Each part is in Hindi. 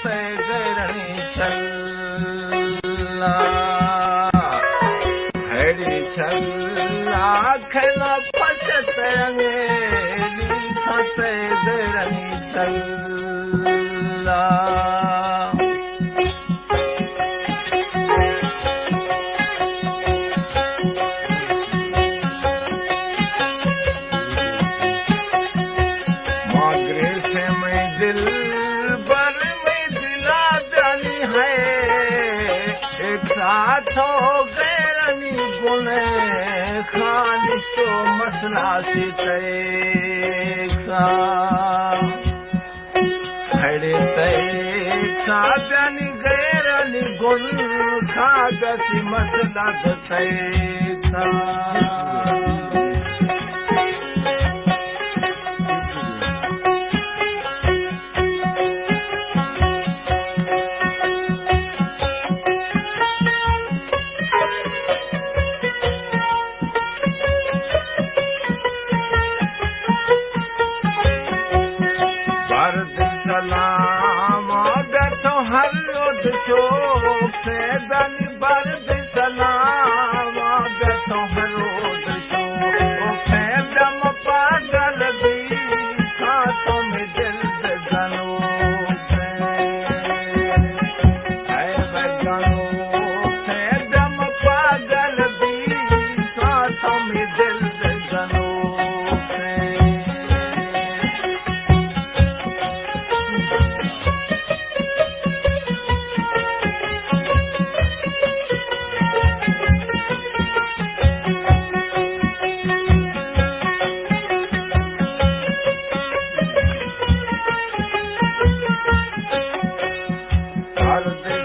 फसे गरणी छल्ला हेड़ी छल्ला खेला फसते अंगेरी फसे गरणी छल्ला दिल भर में दिला जानी है एक साथ हो गैरनी गुने खाली तो मसला सीते खड़े तैसा जानी गैरनी गुन खागसी मसला तैसा सलाम बैठो हर रोज शोक से दन बर्द सलाम बैठो हर रोज शोक से दम पागल भी खातों में दिल गनो से दम पागल भी खातों में दिल गनो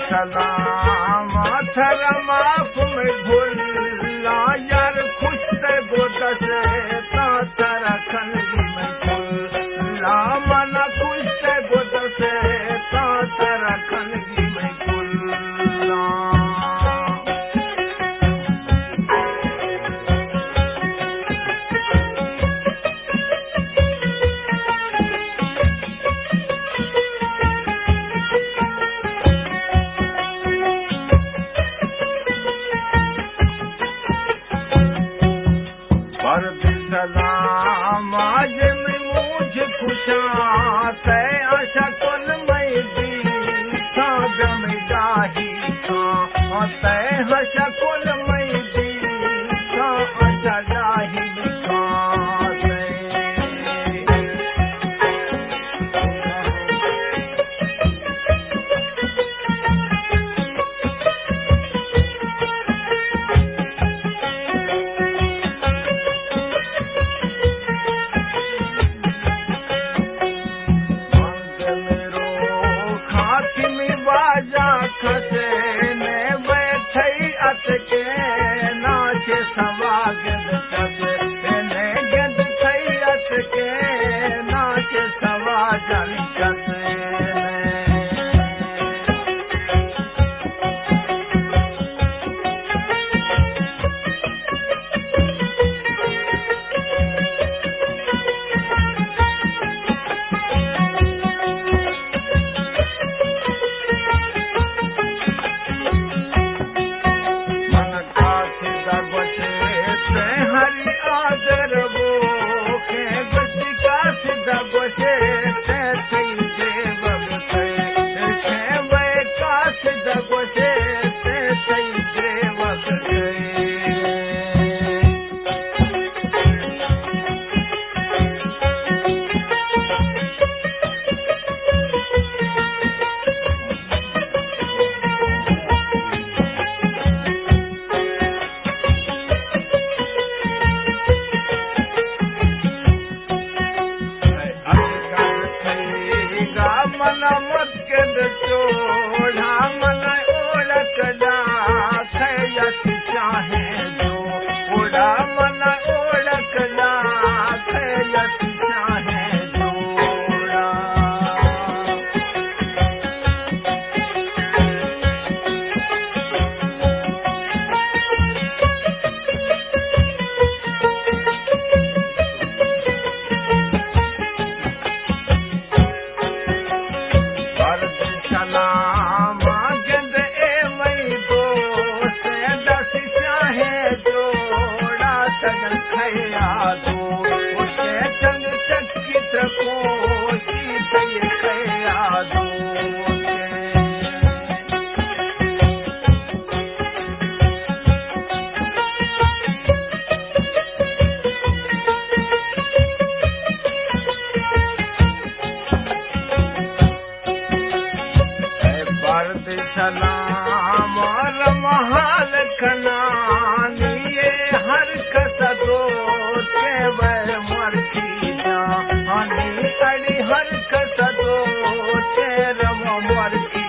सलाम थर माफ में भूला यार खुश से गोदस तर खनगी में खुला मन खुश से गोदस तर खनगी में खुला सलाम आज में मुझे खुशा तय आशा कुल मई दी साग में डाही था तय आशा कुल मई दी आशा डाही था खसे ने बैठे अटके नाचे सवागत कसे ने गंद थई अटके नाचे सवाजन कसे सलाम गिंद ए मई दोस्त दस चाहे जोड़ा तगन खया दो उसे चंग चकित कोशी तय खया दो सलाम और महाल खनानी हर कसदो के वह मर की जानी अड़ी हर कसदो तेर मर की